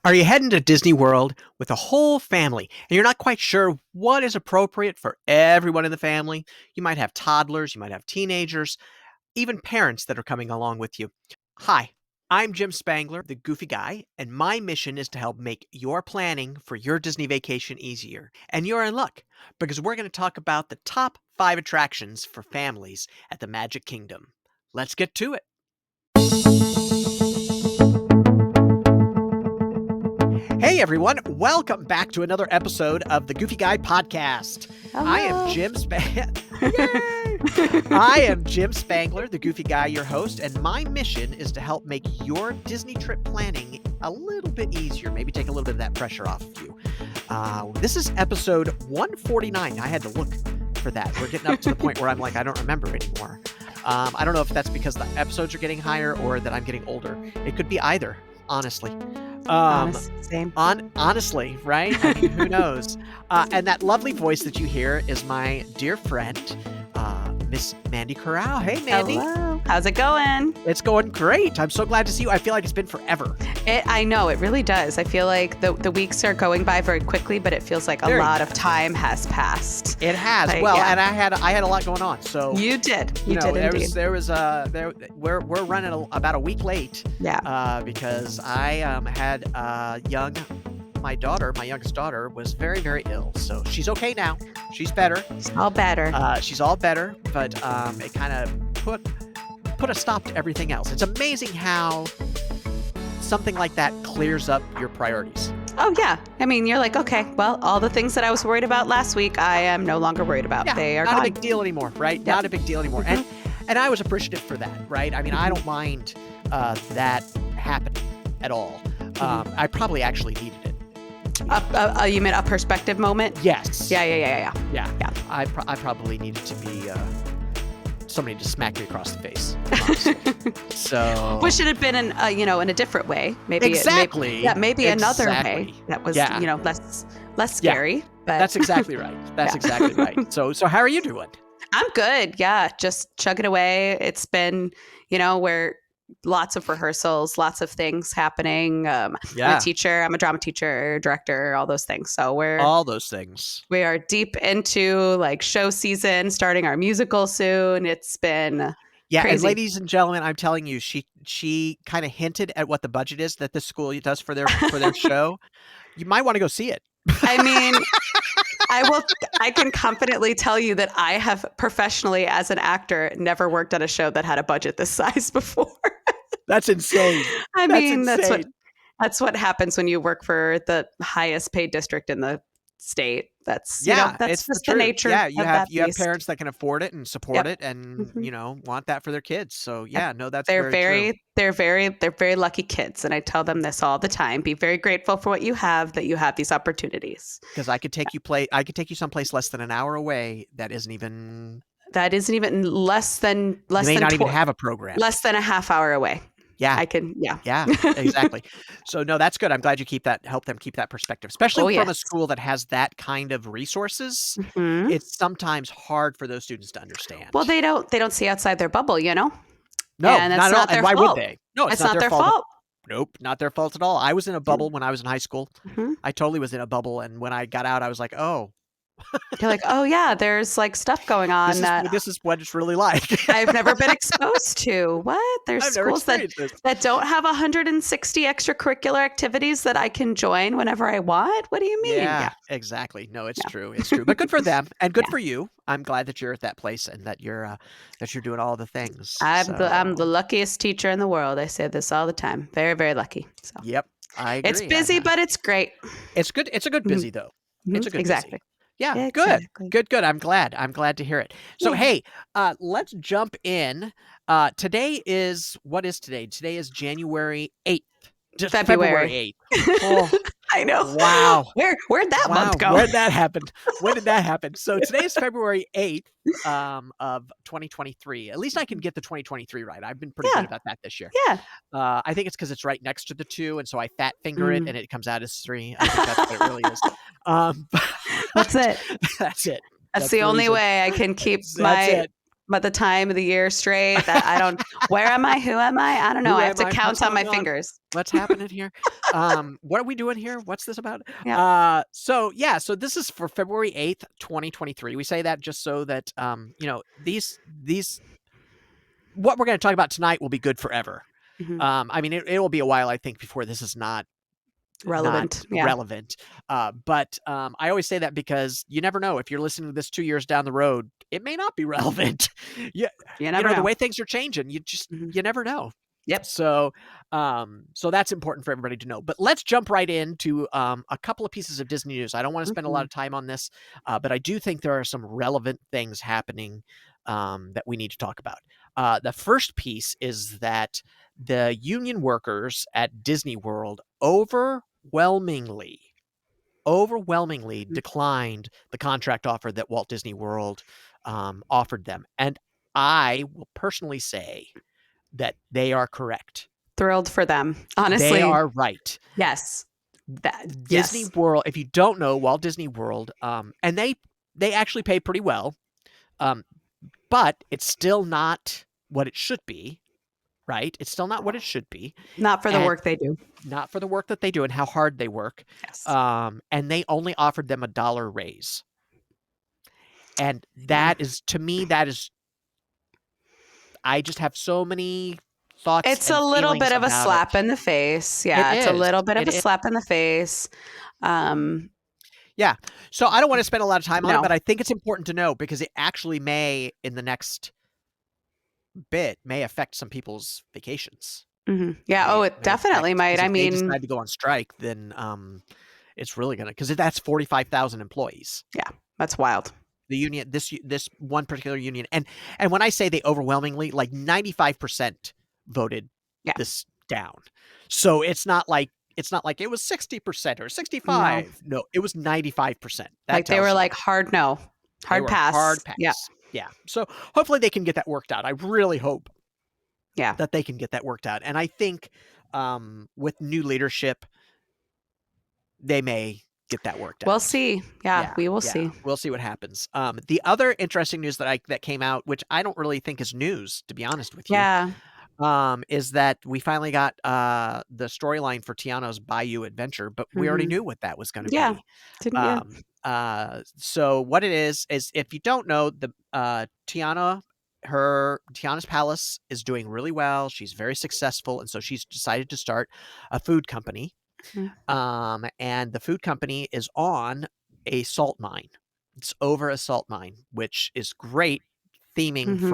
Are you heading to Disney World with a whole family and you're not quite sure what is appropriate for everyone in the family? You might have toddlers, you might have teenagers, even parents that are coming along with you. Hi, I'm Jim Spangler, the goofy guy, and my mission is to help make your planning for your Disney vacation easier. And you're in luck because we're going to talk about the top 5 attractions for families at the Magic Kingdom. Let's get to it. Hey everyone, welcome back to another episode of the Goofy Guy Podcast. Hello. I am Jim I am Jim Spangler, the Goofy Guy, your host, and my mission is to help make your Disney trip planning a little bit easier, maybe take a little bit of that pressure off of you. This is episode 149. I had to look for that. We're getting up to the point where I'm like, I don't remember anymore. I don't know if that's because the episodes are getting higher or that I'm getting older. It could be either, honestly. Same. Honestly, right? I mean, who knows? And that lovely voice that you hear is my dear friend, Miss Mandi Corral. Hey, Mandi. Hello. How's it going? It's going great. I'm so glad to see you. I feel like it's been forever. I know, it really does. I feel like the weeks are going by very quickly, but it feels like a lot of time has passed. It has. And I had a lot going on. So you did. You know, did indeed. We're running about a week late. Yeah. Because I had my youngest daughter was very, very ill. So she's okay now. She's better. She's all better. She's all better, but it kind of put a stop to everything else. It's amazing how something like that clears up your priorities. Oh, yeah. I mean, you're like, okay, well, all the things that I was worried about last week, I am no longer worried about. Yeah, they are not gone. a big deal anymore, right? Yep. Not a big deal anymore. And I was appreciative for that, right? I mean, I don't mind that happening at all. I probably actually needed it. You mean a perspective moment? Yes. Yeah. I probably needed to be somebody to smack me across the face. Honestly. So wish it had been in a different way. Maybe exactly. Maybe another way that was less scary. Yeah. But that's exactly right. That's exactly right. So how are you doing? I'm good. Yeah, just chugging away. It's been where lots of rehearsals, lots of things happening. I'm a teacher. I'm a drama teacher, director, all those things. So we are deep into like show season, starting our musical soon. It's been crazy. And ladies and gentlemen, I'm telling you, she kind of hinted at what the budget is that the school does for their show. You might want to go see it. I mean, I can confidently tell you that I have professionally, as an actor, never worked on a show that had a budget this size before. That's insane. That's what happens when you work for the highest paid district in the state. That's that's just the nature. Yeah, of you have parents that can afford it and support it, and want that for their kids. So that's they're very true. They're very lucky kids, and I tell them this all the time: be very grateful for what you have, that you have these opportunities. Because I could take you someplace less than an hour away. That isn't even less than you may not even have a program. Less than a half hour away. Yeah. I can. Yeah, exactly. So no, that's good. I'm glad you help them keep that perspective, especially from a school that has that kind of resources. Mm-hmm. It's sometimes hard for those students to understand. Well, they don't see outside their bubble, No, and not at all. And why would they? No, it's not their fault. Nope, not their fault at all. I was in a bubble when I was in high school. Mm-hmm. I totally was in a bubble, and when I got out, I was like, oh. You're like, oh yeah, there's like stuff going on this is what it's really like. I've never been exposed to. What? There's schools that don't have 160 extracurricular activities that I can join whenever I want. What do you mean? Yeah. Exactly. No, it's true. It's true. But good for them and good for you. I'm glad that you're at that place and that you're doing all the things. I'm the luckiest teacher in the world. I say this all the time. Very, very lucky. So. Yep. I agree. It's busy, but it's great. It's good. It's a good busy though. Mm-hmm. It's a good exactly. busy. Yeah, exactly. Good. I'm glad to hear it. So, hey, let's jump in. Today is today? Today is January 8th. February 8th. Oh, I know. Wow. Where'd that month go? Where'd that happen? When did that happen? So today is February 8th of 2023. At least I can get the 2023 right. I've been pretty good about that this year. Yeah. I think it's because it's right next to the 2, and so I fat finger it, and it comes out as 3. I think that's what it really is. That's it. That's it. That's the only way I can keep But the time of the year straight, that I don't. Where am I? Who am I? I don't know. Who I have am to I? What's count on my going on? fingers. What's happening here? What are we doing here? What's this about? Yep. So this is for February 8th, 2023. We say that just so that these what we're going to talk about tonight will be good forever. Hmm. I mean, it will be a while, I think, before this is not Relevant. Yeah. relevant. But I always say that because you never know. If you're listening to this 2 years down the road, it may not be relevant. Yeah, You never the know. way things are changing, Hmm. you never know. Yep. So, so that's important for everybody to know. But let's jump right into a couple of pieces of Disney news. I don't want to spend a lot Hmm. of time on this, but I do think there are some relevant things happening that we need to talk about. The first piece is that the union workers at Disney World overwhelmingly declined the contract offer that Walt Disney World offered them. And I will personally say that they are correct. Thrilled for them. They Honestly. are right. Yes. Disney Yes. World, if you don't know Walt Disney World, and they actually pay pretty well, um, but it's still not what it should be, right? It's still not what it should be. Not for the And work they do. not for the work that they do and how hard they work. Yes. And they only offered them $1 raise. And Yeah. that is, to me, I just have so many thoughts It's a and little bit feelings of a about slap it. in the face. It Yeah, it's a is. little bit of It a is. slap in the face. Um, Yeah. So I don't want to spend a lot of time on it, no. but I think it's important to know because it actually may, in the next bit, may affect some people's vacations. Hmm. Yeah. Oh, it May definitely affect, might. because I if they mean, decide to go on strike, then it's really gonna, because that's 45,000 employees. yeah, that's wild. The union, this one particular union, and when I say they overwhelmingly, like 95% voted Yeah. this down. So it's not like it was 60% or No. 65. No, it was 95%. That Like they tells were you like hard no, they hard were pass. hard Yeah. pass. Yeah. So hopefully they can get that worked out. I really hope Yeah. that they can get that worked out. And I think with new leadership, they may get that worked We'll out. see. Yeah, Yeah, we will yeah, see. we'll see what happens. The other interesting news that came out, which I don't really think is news, to be honest with you, Yeah. is that we finally got the storyline for Tiana's Bayou Adventure, but we already Hmm. knew what that was going to Yeah. be. Didn't you? So what it is if you don't know, the Tiana's Palace is doing really well. She's very successful, and so she's decided to start a food company. And the food company is on a salt mine. It's over a salt mine, which is great theming Hmm.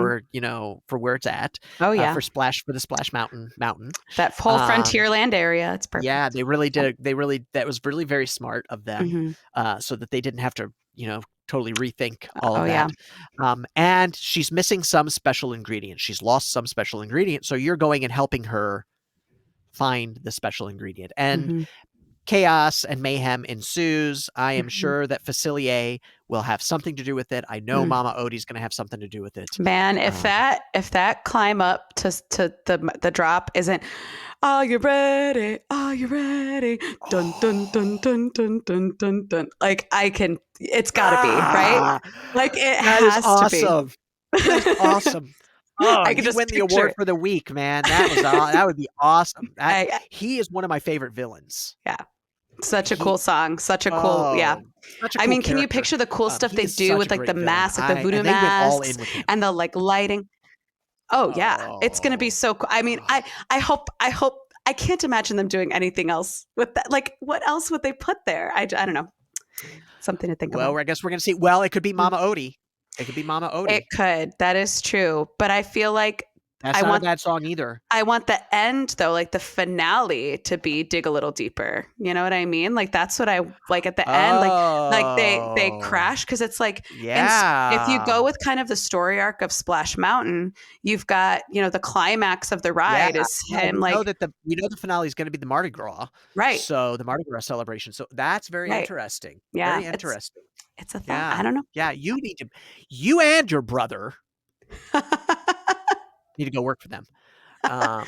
for where it's at, Oh yeah. for the Splash Mountain. That whole Um, Frontierland area. It's yeah, perfect. they really did. That was really very smart of them, Hmm. so that they didn't have to, totally rethink all Oh of yeah. that. And she's missing some special ingredients. She's lost some special ingredient, so you're going and helping her find the special ingredient. And Hmm. chaos and mayhem ensues. I am Hmm. sure that Facilier will have something to do with it. I know Mm. Mama Odie's going to have something to do with it. Man, if that climb up to the drop isn't, are you ready? Are you ready? Dun dun dun dun dun dun dun dun. Like it's got to be right. Ah, Like it that is has to be. awesome. That is awesome. Oh, I can you just win the picture award it. for the week, man. That would be awesome. I, He is one of my favorite villains. yeah, such a He cool song. Such a cool, yeah. Oh, such a I cool mean, can you character. picture the cool stuff He they is do such a with like the great villain. masks, like the voodoo And they went all masks in with him. and the like lighting? Oh yeah, it's gonna be Oh. so cool. I mean, I hope I can't imagine them doing anything else with that. Like, what else would they put there? I don't know. Something to think Well, about. I guess we're gonna see. Well, it could be Mm. Mama Odie. It could be Mama It Odie. could. That is true. But I feel like That's I not a want bad song either. I want the end though, like the finale to be dig a little deeper. You know what I mean? Like that's what I like at the end. Like they Oh, crash because it's like if you yeah. go with kind of the story arc of Splash Mountain, you've got the climax of the Yeah. ride is Well, him like we know the finale is gonna be the Mardi Gras, right, so the Mardi Gras celebration. So that's very right, interesting. yeah. Very interesting. It's a thought. I Yeah. don't know. Yeah, you and your brother need to go work for them. Put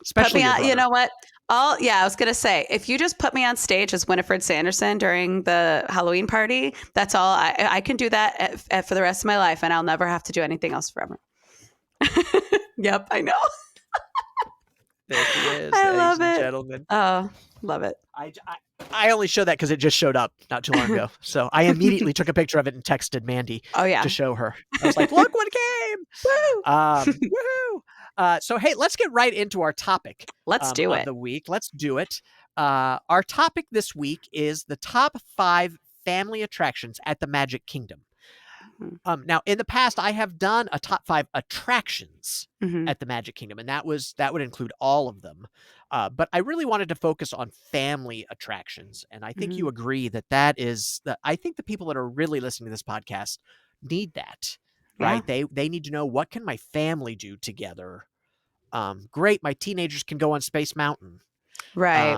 Especially me your on. You brother. know what? I was gonna say, if you just put me on stage as Winifred Sanderson during the Halloween party, that's all. I can do that for the rest of my life, and I'll never have to do anything else forever. Yep, I know. There she is, I ladies love and it. gentlemen. Oh, love it. I only show that because it just showed up not too long ago. So I immediately took a picture of it and texted Mandi Oh yeah. to show her. I was like, "Look what came! Woo! Woohoo!" So hey, let's get right into our topic. Let's do of it. the week. Let's do it. Our topic this week is the top 5 family attractions at the Magic Kingdom. Now, in the past, I have done a top 5 attractions Mm-hmm. at the Magic Kingdom, and that would include all of them. But I really wanted to focus on family attractions, and I think Mm-hmm. you agree that is that. I think the people that are really listening to this podcast need that, Yeah. right? They need to know, what can my family do together. Great, my teenagers can go on Space Mountain. Right.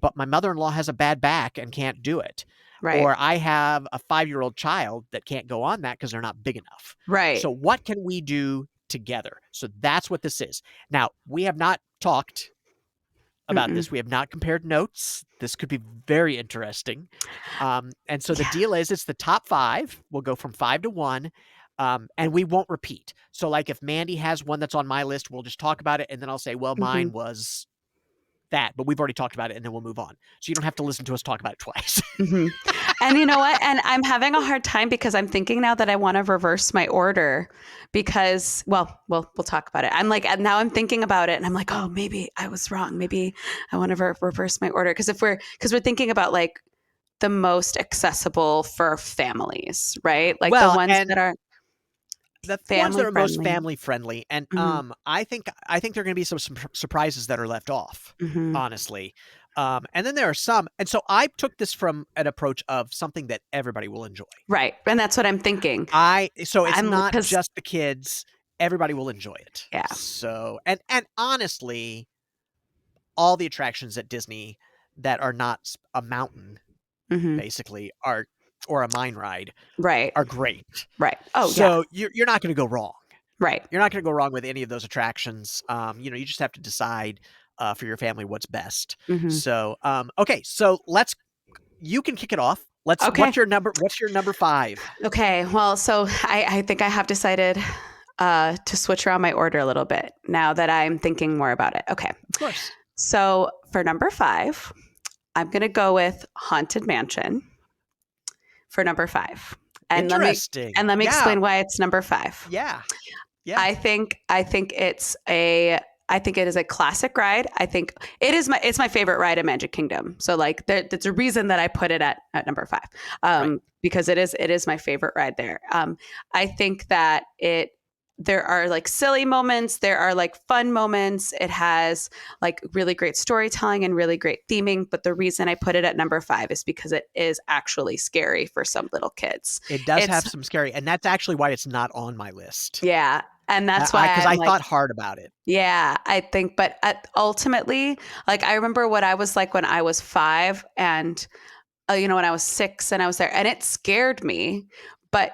But my mother-in-law has a bad back and can't do it. Right. Or I have a 5-year-old child that can't go on that because they're not big enough. Right. So what can we do together? So that's what this is. Now, we have not talked about Mm-mm. this. We have not compared notes. This could be very interesting. And so the deal is, it's the top 5. We'll go from 5 to 1. And we won't repeat. So like if Mandi has one that's on my list, we'll just talk about it. And then I'll say, well, mine was that, but we've already talked about it, and then we'll move on. So you don't have to listen to us talk about it twice. Mm-hmm. And you know what? And I'm having a hard time because I'm thinking now that I want to reverse my order because, well, we'll talk about it. I'm like, and now I'm thinking about it and I'm like, oh, maybe I was wrong. Maybe I want to reverse my order. Because we're thinking about like the most accessible for families, right? Like the ones that are the ones family that are most friendly. family friendly, and Mm-hmm. I think there are going to be some surprises that are left off, Mm-hmm. honestly. And then there are some, and so I took this from an approach of something that everybody will enjoy. Right, and that's what I'm thinking. So it's not 'cause- just the kids; everybody will enjoy it. Yeah. So and honestly, all the attractions at Disney that are not a mountain, Mm-hmm. basically, or a mine ride, Right. are great. Right. Oh, So you're not going to go wrong. Right. You're not going to go wrong with any of those attractions. You just have to decide for your family what's best. Mm-hmm. So, okay, so you can kick it off. Okay. What's your number 5? Okay. Well, so I think I have decided to switch around my order a little bit now that I'm thinking more about it. Okay. Of course. So for number 5, I'm going to go with Haunted Mansion for number 5. And Interesting. Let me explain why it's number 5. Yeah. Yeah. I think it is a classic ride. I think it's my favorite ride in Magic Kingdom. So like there's a reason that I put it at number 5. Right. Because it is my favorite ride there. I think that there are like silly moments, there are like fun moments. It has like really great storytelling and really great theming, but the reason I put it at number 5 is because it is actually scary for some little kids. It does have some scary, and that's actually why it's not on my list. Yeah. And that's why I thought hard about it. Yeah, I think, but ultimately, like I remember what I was like when I was 5 and, when I was 6 and I was there, and it scared me, but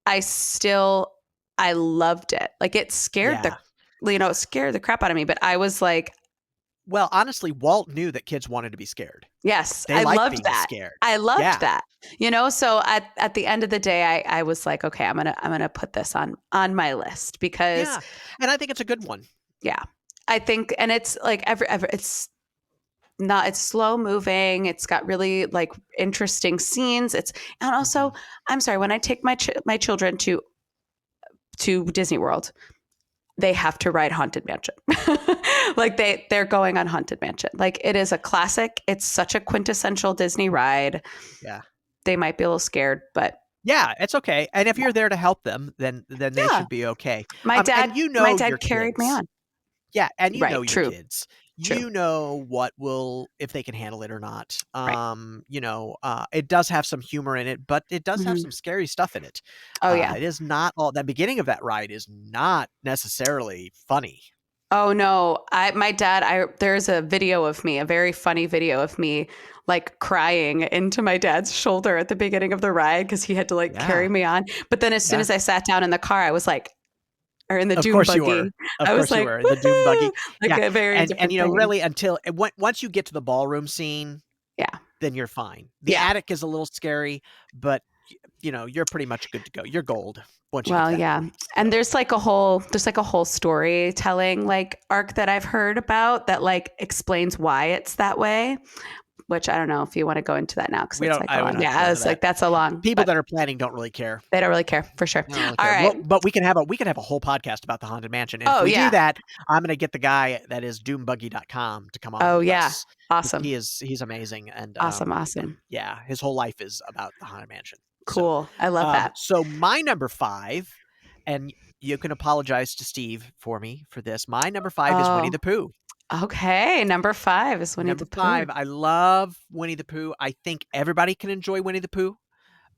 I loved it. Like it scared it scared the crap out of me, but I was like, well, honestly, Walt knew that kids wanted to be scared. Yes, I loved that. Scared. I loved that. So at the end of the day, I was like, okay, I'm gonna put this on my list because, and I think it's a good one. Yeah, I think, and it's like it's slow moving. It's got really like interesting scenes. And also, I'm sorry, when I take my children to Disney World, they have to ride Haunted Mansion. Like they're going on Haunted Mansion. Like it is a classic. It's such a quintessential Disney ride. Yeah. They might be a little scared, but yeah, it's okay. And if you're there to help them, then they should be okay. My dad carried me on. Yeah, and you know your kids. True. You know if they can handle it or not. It does have some humor in it, but it does have some scary stuff in it. Oh yeah. It is not all, the beginning of that ride is not necessarily funny. Oh no. There's a video of me, a very funny video of me like crying into my dad's shoulder at the beginning of the ride because he had to carry me on. But then as soon as I sat down in the car, I was like, or in the Of Doom course you were. buggy. Of I was course you like, were, in the Doom "Woohoo!" buggy. Like Yeah, a very and, different really thing. until once you get to the ballroom scene, Yeah. then you're fine. The Yeah. attic is a little scary, but, you're pretty much good to go. You're gold once you get Well, to that yeah. point, And so there's like a whole storytelling like arc that I've heard about that like explains why it's that way, which I don't know if you want to go into that now because it's like a we don't long. have Yeah, to go I into was that. like, that's a long, People but that are planning don't really care. they don't really care for sure. They don't really All care. right. Well, but we can have a whole podcast about the Haunted Mansion, and if Oh we do yeah. that, I'm gonna get the guy that is doombuggy.com to come on Oh with yeah. us. Awesome. He's amazing, and, Awesome. Awesome. yeah, his whole life is about the Haunted Mansion. So, Cool. I love that. so my number 5, and you can apologize to Steve for me for this. My number 5 is Winnie Oh, the Pooh. okay. Number 5 is Winnie Number the Pooh. 5, I love Winnie the Pooh. I think everybody can enjoy Winnie the Pooh.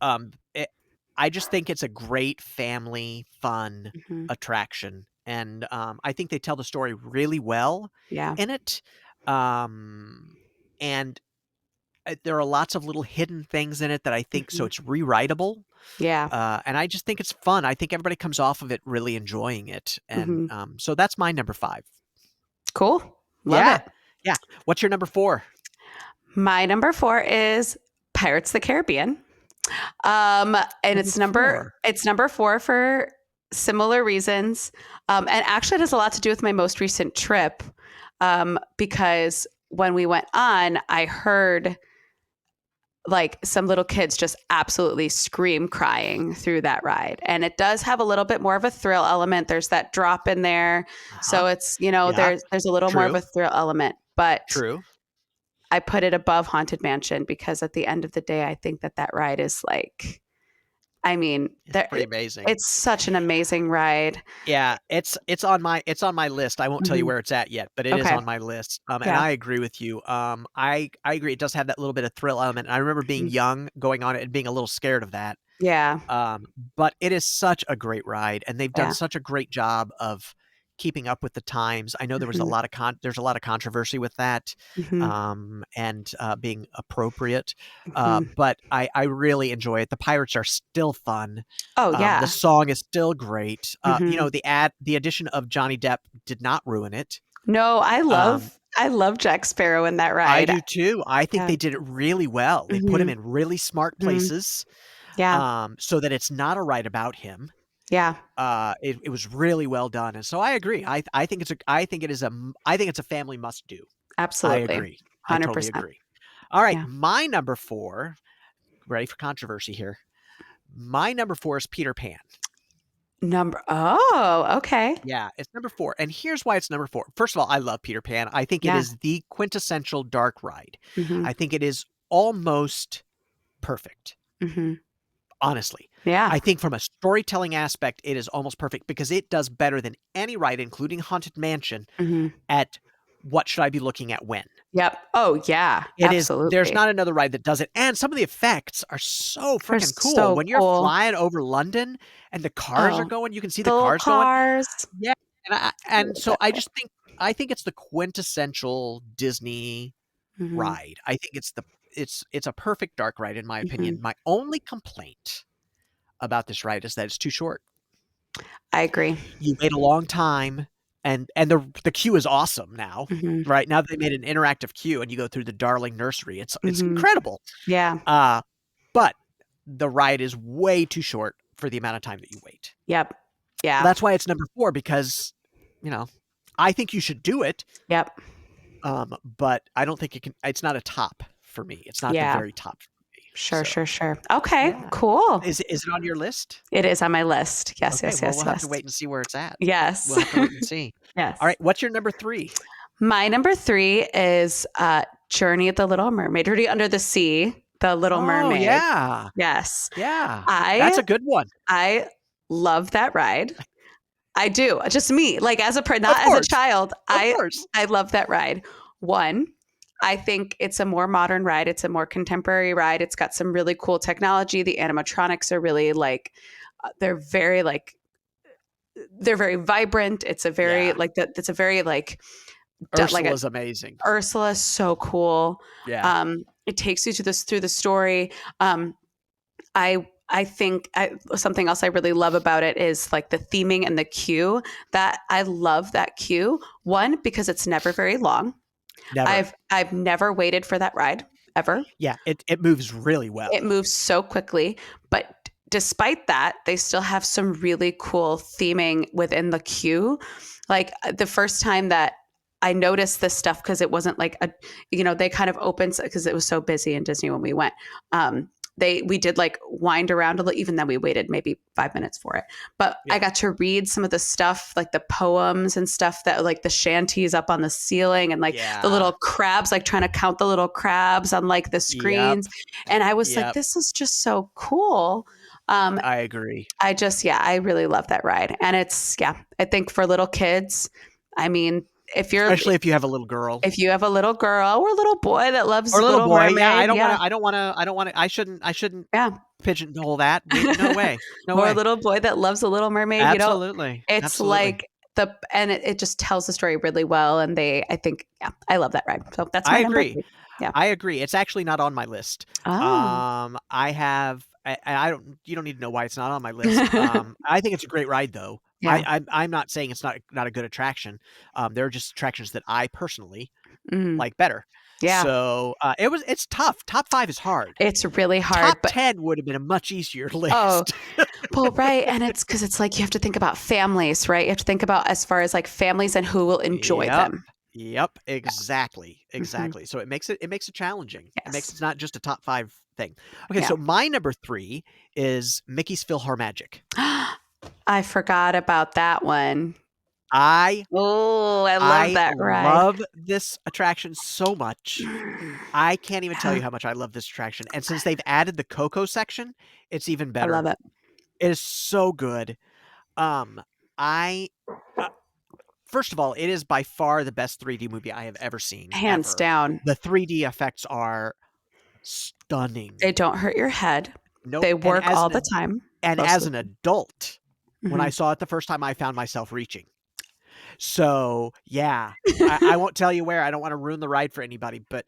Um, it I just think it's a great family fun Mhm. attraction, and, I think they tell the story really well Yeah. in it. Um, and, there are lots of little hidden things in it that I think so Mhm. it's rewritable. Yeah. And I just think it's fun. I think everybody comes off of it really enjoying it, and, Mhm. so that's my number 5. Cool. Love Yeah, it. yeah. What's your number 4? My number 4 is Pirates of the Caribbean. Um, and Number 4. it's number 4 for similar reasons. And actually it has a lot to do with my most recent trip. Because when we went on, I heard like some little kids just absolutely scream crying through that ride. And it does have a little bit more of a thrill element. There's that drop in there. Uh-huh. So it's, Yeah, there's a little more of true, a thrill element, but true. I put it above Haunted Mansion because at the end of the day, I think that ride is like, I mean, It's pretty amazing. it's such an amazing ride. Yeah, it's on my list. I won't tell you Mhm. where it's at yet, but it is Okay. on my list. And Yeah. I agree with you. I agree. It does have that little bit of thrill element. I remember being Mhm. young, going on it, and being a little scared of that. Yeah. But it is such a great ride, and they've done Yeah. such a great job of keeping up with the times. I know there was a Mhm. lot of there's a lot of controversy with that, Mhm. and, being appropriate, Mhm. but I really enjoy it. The pirates are still fun. Oh, The yeah. song is still great. Mhm. The addition of Johnny Depp did not ruin it. No, Um, I love Jack Sparrow in that I ride. do too. I think Yeah. they did it really well. They put him Mhm. in really smart Mhm. places, Yeah. so that it's not a ride about him. Yeah. It was really well done, and so I agree. I think I think it's a family must do. I Absolutely. agree. I totally 100%. agree. All right, Yeah. my number 4, ready for controversy here. My number 4 is Peter Pan. Okay. Yeah, it's number 4, and here's why it's number 4. First of all, I love Peter Pan. I think it Yeah. is the quintessential dark ride. Mhm. I think it is almost perfect, Mhm. honestly. Yeah. I think from a storytelling aspect, it is almost perfect because it does better than any ride, including Haunted Mansion, Mhm. at what should I be looking at when. Yep. Oh, yeah. There's Absolutely. not another ride that does it, and some of the effects are so They're freaking cool. so When you're cool. flying over London and the cars are Oh, going, you can see the the little cars going. cars. Yeah, I and love so that ride. I think it's the quintessential Disney Mhm. ride. I think it's a perfect dark ride in my opinion. Mhm. My only complaint about this ride is that it's too short. I agree. You wait a long time, and the queue is awesome now, Mhm. right? Now they made an interactive queue, and you go through the Darling Nursery. It's Mhm. incredible. Yeah. Uh, but the ride is way too short for the amount of time that you wait. Yep. So Yeah. that's why it's number 4 because, you know, I think you should do it, Yep. but I don't think it's not a top for me. It's not the Yeah. very top for me. Sure, So, sure, sure. Okay, yeah. cool. Is it on your list? It is on my list. Yes, Okay, yes, well, yes, we'll have to yes. wait and see where it's at. Yes. We'll have to wait and see. All Yes. right, what's your number 3? My number 3 is Journey of the Little Mermaid, Journey Under the Sea, The Little Oh, Mermaid. yeah. Yes. Yeah. That's I a good one. I love that ride. I do. Just me, like as Of not as a course. child, Of course. I love that ride. One, I think it's a more modern ride. It's a more contemporary ride. It's got some really cool technology. The animatronics are really like they're very like they're very vibrant. It's a very Yeah. like that. It's a very like like a Ursula's amazing. Ursula. So cool. Yeah. It takes you to this through the story. Um, I I think something else I really love about it is like the theming and the queue. That I love that queue. One, because it's never very long. Never. I've never waited for that ride ever. Yeah, it moves really It well. moves so quickly, but despite that, they still have some really cool theming within the queue. Like the first time that I noticed this stuff, because it wasn't like they kind of opened because it was so busy in Disney when we went. We did like wind around a little, even then we waited maybe 5 minutes for it. But I Yeah. got to read some of the stuff, like the poems and stuff that like the shanties up on the ceiling and like the Yeah. little crabs, like trying to count the little crabs on like the Yep. screens. And I was like, Yep. this is just so cool. Um, I agree. I really love that ride. And I think for little kids, I mean, Especially if you have a little girl. if you have a little girl or a little boy that Or loves a little Little boy. Yeah, Mermaid, yeah, I shouldn't yeah, pigeonhole that. No way. No or a way. little boy that loves a Little Mermaid, Absolutely. it's Absolutely. like it just tells the story really well. And I think, yeah, I love that ride. So that's I my number agree. three. Yeah. I agree. It's actually not on my list. Oh, I don't. You don't need to know why it's not on my list. I think it's a great ride, though. yeah. I'm not saying it's not a good attraction. There are just attractions that I personally Mm, like better. yeah. So it's tough. Top 5 is hard. It's really hard, Top but 10 would have been a much easier oh, list. well, right. And it's because it's like you have to think about families, right? You have to think about as far as like families and who will enjoy Yep. them. Yep. Exactly. Hmm. Exactly. So it makes it challenging. It makes Yes. it's not just a top 5 thing. Okay, Yeah. so my number 3 is Mickey's Philharmagic. I forgot about that one. I Oh, I love I that ride. love this attraction so much. I can't even tell Yeah, you how much I love this attraction. And since they've added the Coco section, it's even I love better. it. It is so good. Um, I uh, First of all, it is by far the best 3D movie I have ever seen, Hands ever. down. The 3D effects are stunning. They don't hurt your head. Nope. They And work as all an the time, and most as of an the adult, when I time. saw it the first time, I found myself reaching. So yeah, I won't tell you where. I don't want to ruin the ride for anybody. But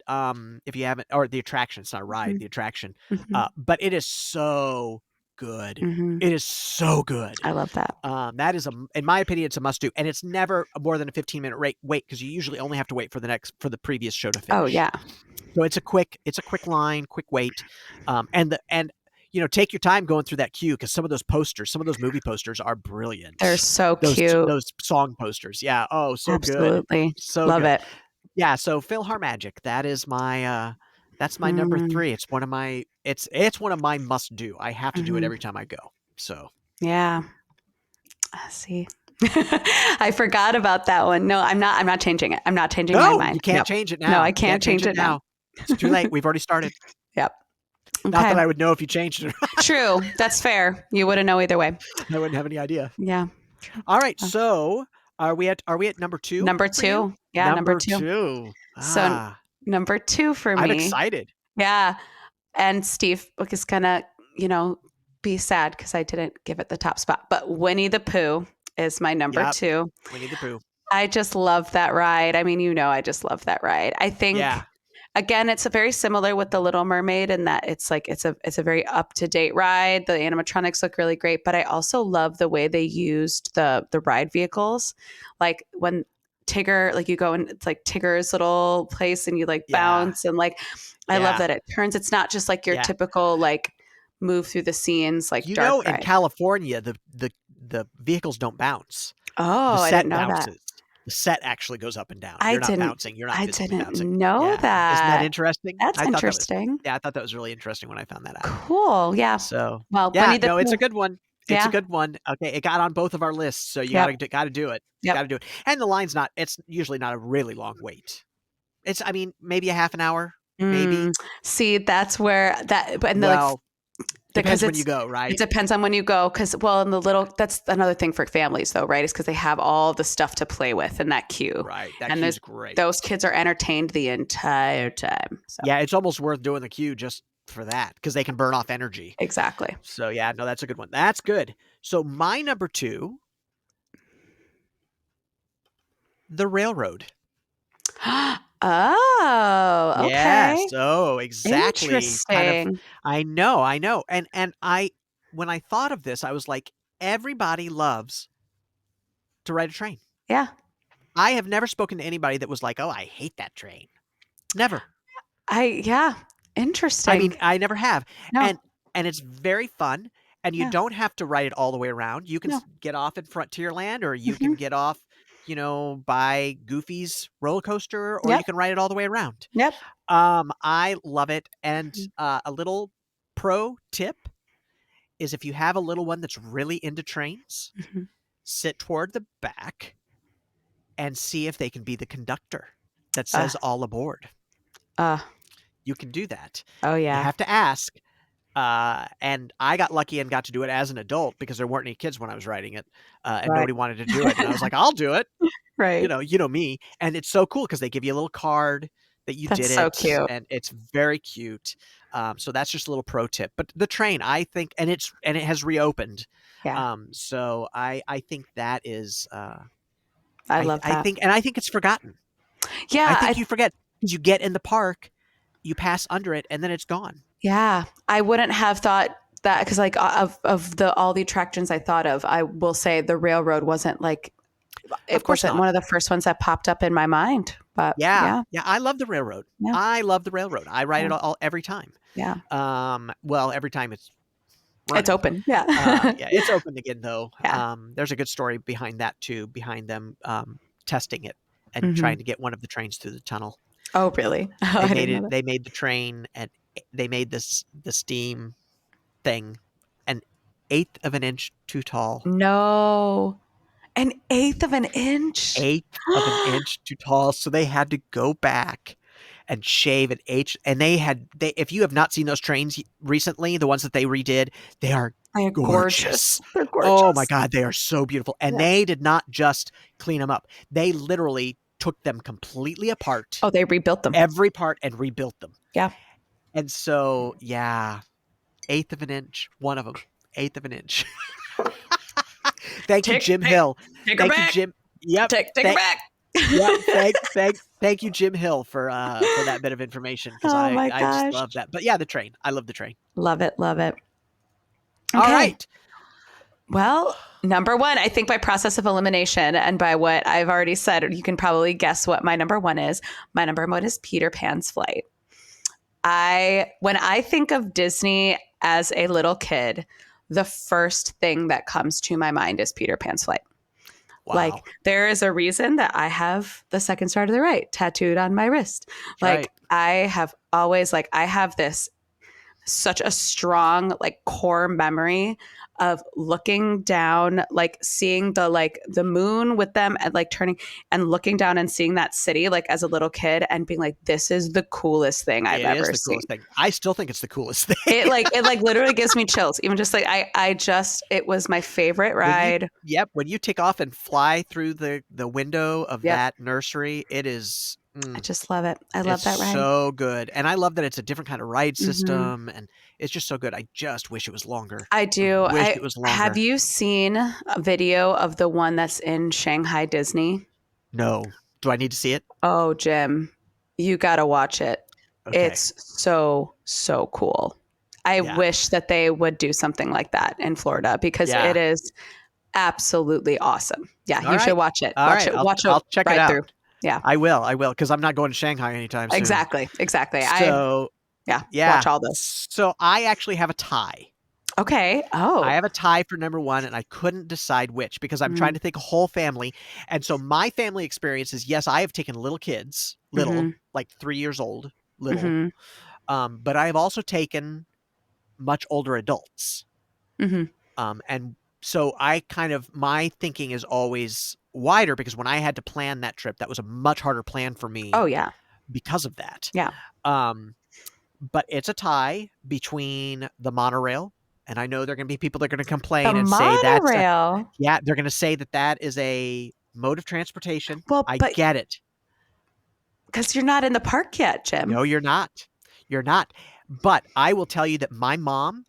if you haven't, or the attraction, it's not a ride, Mhm, the attraction. mhm, But it is so good. mhm. It is so good. I love that. That is in my opinion, it's a must do, and it's never more than a 15-minute wait because you usually only have to wait for the previous show to Oh, finish. yeah. So it's a quick line, quick wait, and take your time going through that queue because some of those movie posters are They're brilliant. so Those cute. those song posters, yeah. Oh, so good, Absolutely. so Love good. it. Yeah. So Philharmagic, that's my number Mm, 3. It's one of my must do. I have to do it mhm. every time I go. So Yeah. See? I forgot about that one. No, I'm not changing it. I'm not changing my no, you mind. can't Nope. change it No, now. I You can't can't change change it it now. now. It's too late. We've already started. Yep. Not Okay. that I would know if you changed it. True. That's fair. You wouldn't know either way. I wouldn't have any idea. Yeah. True. All right, Uh, so are we at number 2 Number for you? two. Yeah, number Number two. 2. So number two for I'm me. excited. Yeah. And Steve is gonna, you know, be sad because I didn't give it the top spot. But Winnie the Pooh is my number Yep, two. Winnie the Pooh. I just love that ride. I mean, I just love that ride. I think Yeah, again, it's a very similar with the Little Mermaid in that it's a very up to date ride. The animatronics look really great, but I also love the way they used the ride vehicles, like when Tigger, like you go and it's like Tigger's little place and you like yeah, bounce and like I love yeah, that it turns. It's not just like your yeah. typical like move through the scenes like dark In ride. California, the vehicles don't bounce. The Oh, I didn't set know that. bounces. The set actually goes up and down. I You're not didn't. bouncing. You're not I physically didn't bouncing. know Yeah. Isn't that that. interesting? That's interesting. I thought that was really interesting when I found that out. Cool. Yeah. So, Well, yeah, Winnie the no, it's a Pooh. good one. It's a Yeah. good one. Okay, it got on both of our lists, so you Yep. gotta do it. Yep. Gotta do it. And the line's not it's usually not a really long wait. I mean, maybe a half an hour, maybe. Mm. See, that's where that, but and the, like, Well, because depends when you go, it right? depends on when you go. Because, well, in the little, that's another thing for families, though, right? Is because they have all the stuff to play with in that queue, Right. That and queue's those great. kids are entertained the entire time. So Yeah, it's almost worth doing the queue just for that because they can burn off energy. exactly. So, yeah, no, that's a good one. That's good. So, my number 2, the railroad. Oh, Yeah, okay. so exactly kind of Interesting. I know. And when I thought of this, I was like, everybody loves to ride a train. Yeah. I have never spoken to anybody that was like, "Oh, I hate that train." Never. Yeah. I mean, Interesting. I never have. No. And it's very fun, and you Yeah. don't have to ride it all the way around. You can No. get off in Frontierland, or you can Mhm. get off, by Goofy's roller coaster, or you Yep. can ride it all the way around. Yep. I love it, and, Mhm. a little pro tip is if you have a little one that's really into trains, Mhm. sit toward the back and see if they can be the conductor that Uh, says "all aboard." uh, You can do that. oh, You yeah. have to ask, and I got lucky and got to do it as an adult because there weren't any kids when I was writing it, and Right. nobody wanted to do it, and I was like, "I'll do it." Right. You know me, and it's so cool because they give you a little card that you That's did so it, cute. and it's very cute. So that's just a little pro tip. But the train, I think, and it has reopened. Yeah. So I think that is, I love that. I think it's forgotten. I Yeah. think you forget because you get in the park, you pass under it, and then it's gone. Yeah. I wouldn't have thought that because, like, of the all the attractions I thought of, I will say the railroad wasn't like Of it course wasn't not. one of the first ones that popped up in my mind. But Yeah, yeah. yeah, I love the railroad. Yeah. I love the railroad. I ride Yeah. it all every time. Yeah. Well, every time it's It's running. open. Yeah. Yeah, it's open again though. Yeah. There's a good story behind that too, behind them, testing it and Hmm. trying to get one of the trains through the tunnel. Oh, really? Oh, I didn't know that. They made the train and they made the steam thing an eighth of an inch too tall. No. An eighth of an inch? Eighth of an inch too tall, so they had to go back and shave an H and they if you have not seen those trains recently, the ones that they redid, they are They're gorgeous. gorgeous. They're Oh my gorgeous. god, they are so beautiful, and Yeah. they did not just clean them up. They literally took them completely apart, Oh, they rebuilt them. every part, and rebuilt them. Yeah. And so, yeah, eighth of an inch, one of them, eighth of an inch. Thank you, Take Jim take Hill. take her Thank you, back. Jim. Yep. Take her back. Yep, thank you, Jim Hill, for that bit of information because Oh my I just gosh. love that. But yeah, the train. I love the train. Love it. Love it. All Okay. right. Well, number one, I think by process of elimination and by what I've already said, you can probably guess what my number one is. My number one is Peter Pan's Flight. When I think of Disney as a little kid, the first thing that comes to my mind is Peter Pan's Flight. Wow. Like, there is a reason that I have the second star to the right tattooed on my wrist. That's Like, right. I have always, like, I have this such a strong, like, core memory of looking down, like, seeing the moon with them and, like, turning and looking down and seeing that city, like, as a little kid and being like, this is the coolest thing I've It is ever the seen. coolest thing. I still think it's the coolest thing. It literally gives me chills. Even just like it was my favorite ride. When you take off and fly through the window of Yep. that nursery, it is I just love it. I love it's that ride. so good. And I love that it's a different kind of ride Hmm. system and it's just so good. I just wish it was longer. I I do. wish I it was have longer. you seen a video of the one that's in Shanghai Disney? No. Do I need to see it? Oh, Jim, you got to watch it. Okay. It's so cool. I Yeah. wish that they would do something like that in Florida because it Yeah. is absolutely awesome. Yeah, All you should right. watch it. All right. Watch it I'll check it right through. out. Yeah, I will, because I'm not going to Shanghai anytime soon. exactly. So, Watch yeah. all those. So I actually have a tie. Okay. I Oh. have a tie for number one, and I couldn't decide which because I'm trying Mm-hmm. to think a whole family. And so my family experience is yes, I have taken little kids, Mm-hmm. like 3 years old, little. Mm-hmm. But I have also taken much older adults. Mm-hmm. And so I kind of my thinking is always wider because when I had to plan that trip, that was a much harder plan for me Oh yeah. because of that. Yeah. Um, but it's a tie between the monorail, and I know there are going to be people that are going to The complain and say monorail. they're going to say that is a mode of transportation. Well, I but get it. because you're not in the park yet, Jim. No, you're not. You're not. But I will tell you that my mom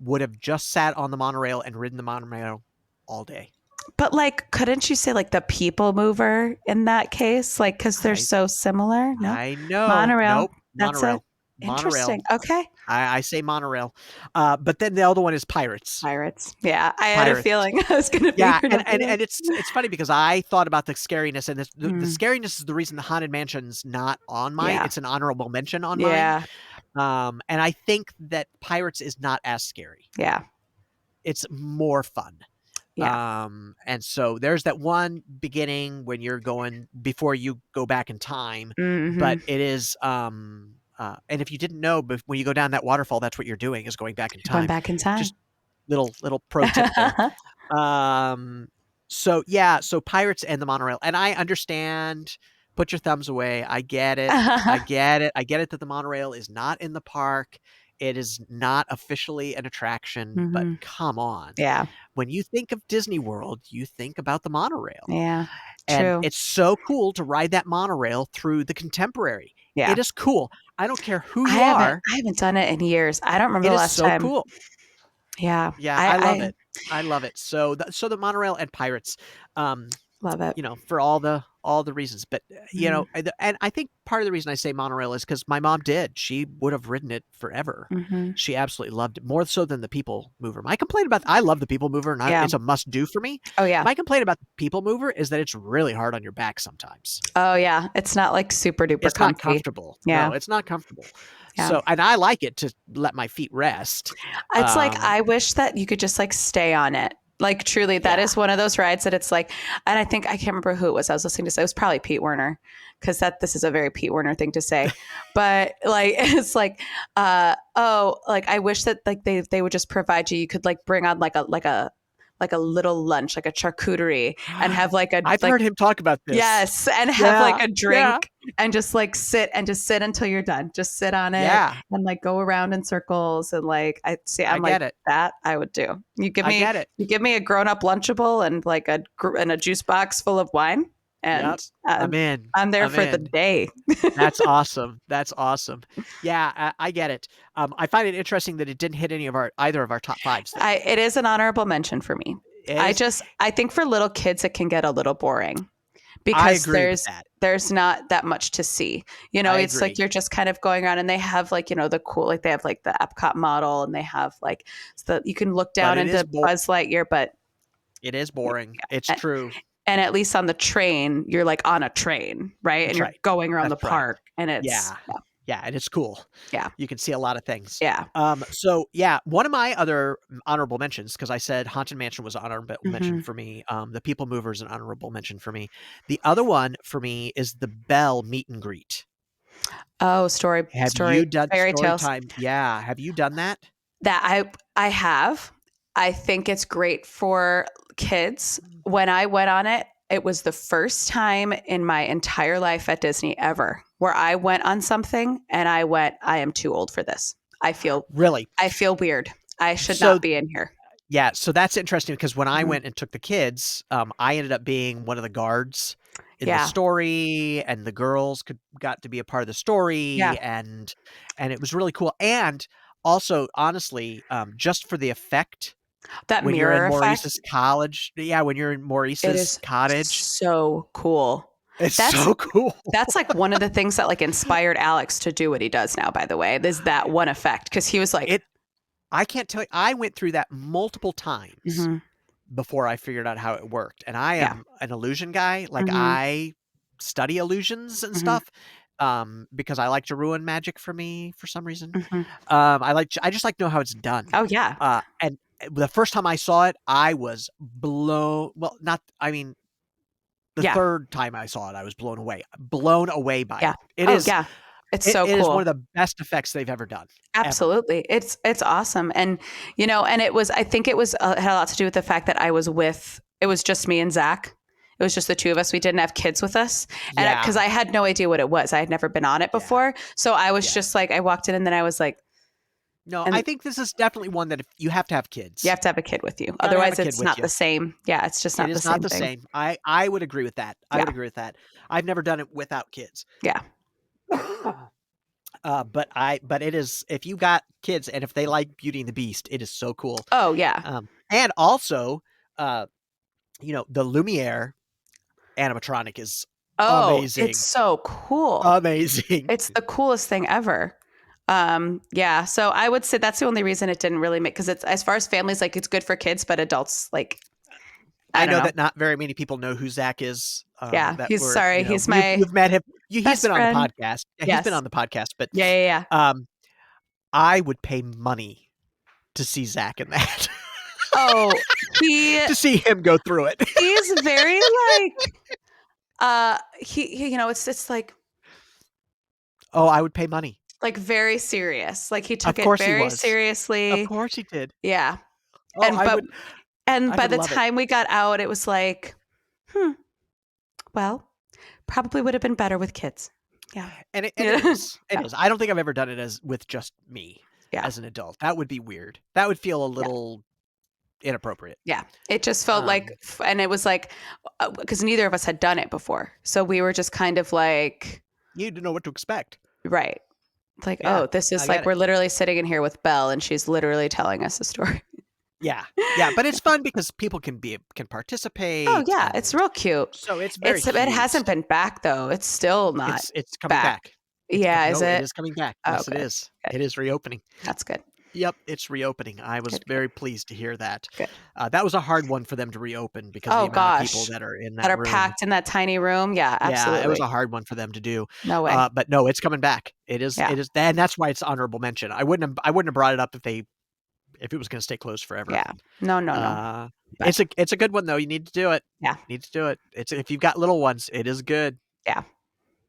would have just sat on the monorail and ridden the monorail all day. But like, couldn't you say like the people mover in that case? Like, because they're I so similar. No, I know. monorail. Nope. That's it. Monorail. Monorail. Interesting. Okay. I say Monorail. But then the other one is Pirates. Pirates. Yeah, I had a Pirates. feeling I was gonna Yeah, figure it and out. and and it's funny because I thought about the scariness, and the Mm, scariness is the reason the Haunted Mansion's not on mine. yeah. It's an honorable mention on mine. Yeah. And I think that Pirates is not as scary. Yeah. It's more fun. Yeah. And so there's that one beginning when you're going before you go back in time, but Mhm. it is and if you didn't know, but when you go down that waterfall, that's what you're doing is going back in You're going time. back in time. Just little pro tip there. Um, so yeah, so Pirates and the Monorail, and I understand. Put your thumbs away. I get it. I get it. I get it that the monorail is not in the park. It is not officially an attraction, but Mhm. come on. Yeah. When you think of Disney World, you think about the monorail. Yeah. And True. it's so cool to ride that monorail through the Contemporary. Yeah. It is cool. I don't care who I you haven't are. I haven't done it in years. I don't remember It the is last so time. cool. Yeah. Yeah, I love I it. I love it. So the monorail and Pirates, um, love it. for all the reasons. But Mhm. and I think part of the reason I say monorail is because my mom did. She would have ridden it forever. Mhm. She absolutely loved it more so than the People Mover. My complaint about I love the People Mover, and Yeah. it's a must do for me. Oh, yeah. My complaint about the People Mover is that it's really hard on your back sometimes. Oh, yeah. It's not, like, super duper It's not comfy. comfortable. Yeah. No, it's not comfortable. Yeah. So, and I like it to let my feet rest. It's like, Um, I wish that you could just, like, stay on it. Like, truly, that yeah, is one of those rides that it's like, and I think I can't remember who it was I was listening to say. It was probably Pete Werner, because this is a very Pete Werner thing to say. But, like, it's like, like, I wish that, like, they would just provide you could, like, bring on, like a little lunch, like a charcuterie, and have, like, a I've like heard him talk about this. yes, and have, like, Yeah, a yeah, drink and just, like, sit until you're done. Just sit on it yeah. and, like, go around in circles and, like, I I'm like, get it. that I would do. I get it. You give me a grown-up Lunchable and, like, a juice box full of wine, and Yep. I'm in. I'm there I'm for the in. day. That's awesome. That's awesome. Yeah, I get it. I find it interesting that it didn't hit either of our top fives though. It is an honorable mention for me. It is. I think for little kids, it can get a little boring. I Because agree with that. there's not that much to see. I It's like agree. you're just kind of going around, and they have, like, the cool, like, they have, like, the Epcot model, and they have, like, so you can look But down into Buzz Lightyear, but it is boring. It's and true. at least on the train, you're, like, on a train, right? And That's you're right. going around the That's right. park, and it's Yeah. Yeah, and it's cool. yeah. You can see a lot of things. Yeah. So yeah, one of my other honorable mentions, because I said Haunted Mansion was an honorable mention Mhm. for me. The People Mover is an honorable mention for me. The other one for me is the Belle meet and greet. Oh, Have you done fairy story tales. time? Yeah. Have you done that? That I have. I think it's great for kids. When I went on it, it was the first time in my entire life at Disney ever where I went on something and I went, I am too old for this. Really? I feel weird. I should So not be in here. yeah, so that's interesting because when I Mhm. went and took the kids, I ended up being one of the guards in the Yeah. story, and the girls got to be a part of the Yeah. story, and it was really cool. And also, honestly, just for the effect That when you're in mirror effect, Maurice's college, yeah, when you're in it Maurice's is cottage, so cool. it's That's so cool. That's like one of the things that, like, inspired Alex to do what he does now, by the way. There's that one effect because he was like, It I can't tell you, I went through that multiple times mhm, before I figured out how it worked. And I yeah. am an illusion guy. Like Mhm, I study illusions and mhm, stuff because I like to ruin magic for me for some reason. mhm. I just like to know how it's done. Oh, yeah. And the first time I saw it, I was blown. Well, not. I mean, the Yeah. third time I saw it, I was blown away by Yeah. it. It Oh, is. yeah. It's It so is one cool. of the best effects they've ever done, ever. Absolutely. It's awesome. And, and I think it was, it had a lot to do with the fact that it was just me and Zach. It was just the two of us. We didn't have kids with us. And Yeah. because I had no idea what it was, I had never been on it Yeah. before. So I was Yeah. just like, I walked in and then I was like, No, I and think this is definitely one that if you have to have you kids. have to have a kid with you. Gotta have a Otherwise, kid it's with not you. the same. Yeah. It's just It not the is not same the thing. same. I would agree with that. I would Yeah. agree with that. I've never done it without kids. Yeah. But it is if you got kids and if they like Beauty and the Beast, it is so cool. Oh, yeah. And also, uh, the Lumiere animatronic is Oh, it's amazing. so cool. Amazing. It's the coolest thing ever. Yeah. So I would say that's the only reason it didn't really make, because it's, as far as families, like it's good for kids, but adults, like, I I don't know know. that not very many people know who Zach is. Yeah. That He's were, sorry. He's my you've met him. He's best been on the friend. podcast. Yeah, he's been Yes. on the podcast. But Yeah. Yeah. Yeah. um, I would pay money to see Zach in that. Oh, he, To see him go through it. he's very like, it's like, Oh, I would pay money. like very serious. Like he Of took it course he very was. Of seriously. course he did. Yeah. Oh, And, but, and I by would the love it. time we got out, it was like, well, probably would have been better with kids. Yeah. And it Yeah. is. It is. I don't think I've ever done it as with just me Yeah. as an adult. That would be weird. That would feel a Yeah. little inappropriate. Yeah. It just felt like, and it was like, because neither of us had done it before. So we were just kind of like, You need to know what to expect. right. Like, Yeah, oh, this I is get like, it. we're literally sitting in here with Belle and she's literally telling us a story. Yeah. Yeah, but it's fun because people can participate. Oh yeah. It's and real cute. So it's very cute. It hasn't been back though. It's still not. It's coming back. Yeah. Is No, it? it is coming back. Oh, Yes, it good. is. Good. It is reopening. That's good. Yep, it's reopening. I was Good. very pleased to hear that. Good. That was a hard one for them to reopen because of Oh the amount of gosh. people that are in That that are room. packed in that tiny room. Yeah, Yeah, absolutely. it was a hard one for them to do. No way. But no, it's coming back. It is. Yeah. It is, and that's why it's honorable mention. I wouldn't have brought it up if it was going to stay closed forever. Yeah. No. But- It's a good one though. You need to do it. Yeah. You need to do it. It's if you've got little ones, it is good. Yeah.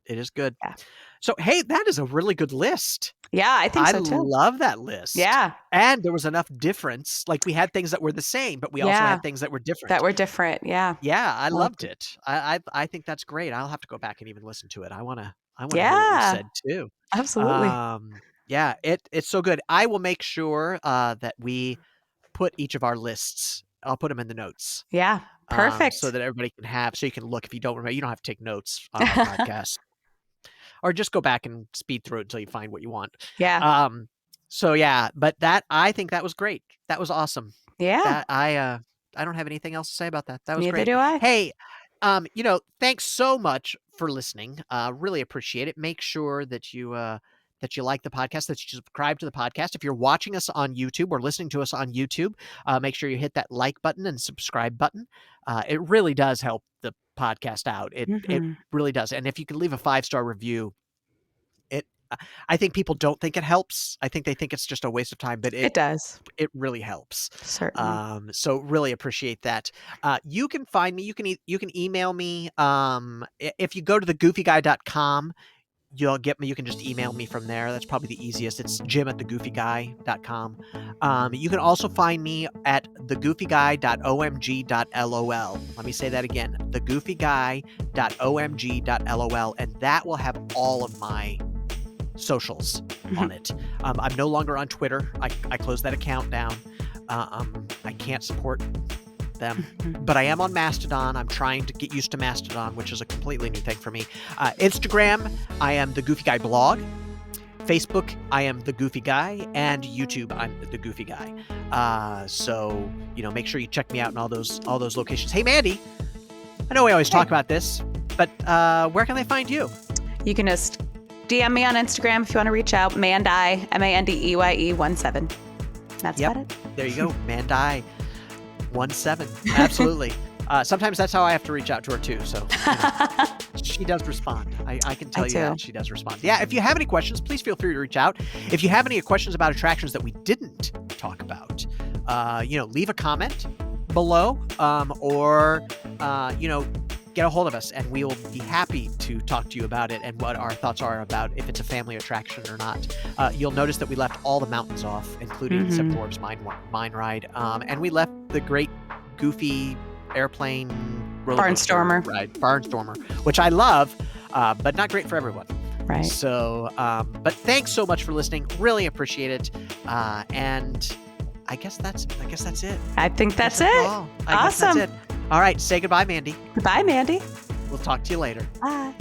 It is good. Yeah. So hey, that is a really good list. Yeah, I think so too. I love that list. Yeah. And there was enough difference. Like we had things that were the same, but we also had things that were different. Yeah. Yeah, I loved it. I think that's great. I'll have to go back and even listen to it. I wanna hear what you said too. Absolutely. Yeah, it's so good. I will make sure that we put each of our lists. I'll put them in the notes. Yeah. Perfect. So that everybody can have, so you can look if you don't remember. You don't have to take notes on our podcast. Or just go back and speed through it until you find what you want. Yeah. So yeah, but I think that was great. That was awesome. Yeah. I don't have anything else to say about that. That was Neither great. do I. Hey, thanks so much for listening. Really appreciate it. Make sure that you like the podcast, that you subscribe to the podcast. If you're watching us on YouTube or listening to us on YouTube, make sure you hit that like button and subscribe button. It really does help the podcast out. It really does. And if you can leave a 5-star review, I think people don't think it helps. I think they think it's just a waste of time, but it does. It really helps. Certainly. So really appreciate that. You can find me. You can email me. If you go to thegoofyguy.com, you'll get me. You can just email me from there. That's probably the easiest. It's jim@thegoofyguy.com. You can also find me at thegoofyguy.omg.lol. Let me say that again. thegoofyguy.omg.lol. And that will have all of my socials on it. I'm no longer on Twitter. I closed that account down. I can't support them, but I am on Mastedon. I'm trying to get used to Mastedon, which is a completely new thing for me. Instagram, I am the Goofy Guy blog. Facebook, I am the Goofy Guy, and YouTube, I'm the Goofy Guy. So make sure you check me out in all those locations. Hey, Mandy, I know we always talk about this, but where can they find you? You can just DM me on Instagram if you want to reach out. Mandi, MANDEYE17. That's about it. There you go, Mandi 17. Absolutely. Sometimes that's how I have to reach out to her too. So she does respond. I can tell you that she does respond. Yeah. If you have any questions, please feel free to reach out. If you have any questions about attractions that we didn't talk about, leave a comment below, or get a hold of us, and we will be happy to talk to you about it and what our thoughts are about if it's a family attraction or not. You'll notice that we left all the mountains off, including Zipworm's mine ride, and we left the great Goofy airplane Barnstormer ride, Barnstormer, which I love, but not great for everyone. Right. So, but thanks so much for listening. Really appreciate it. And I guess that's it. I think that's it. Awesome. All right. Say goodbye, Mandy. Goodbye, Mandy. We'll talk to you later. Bye.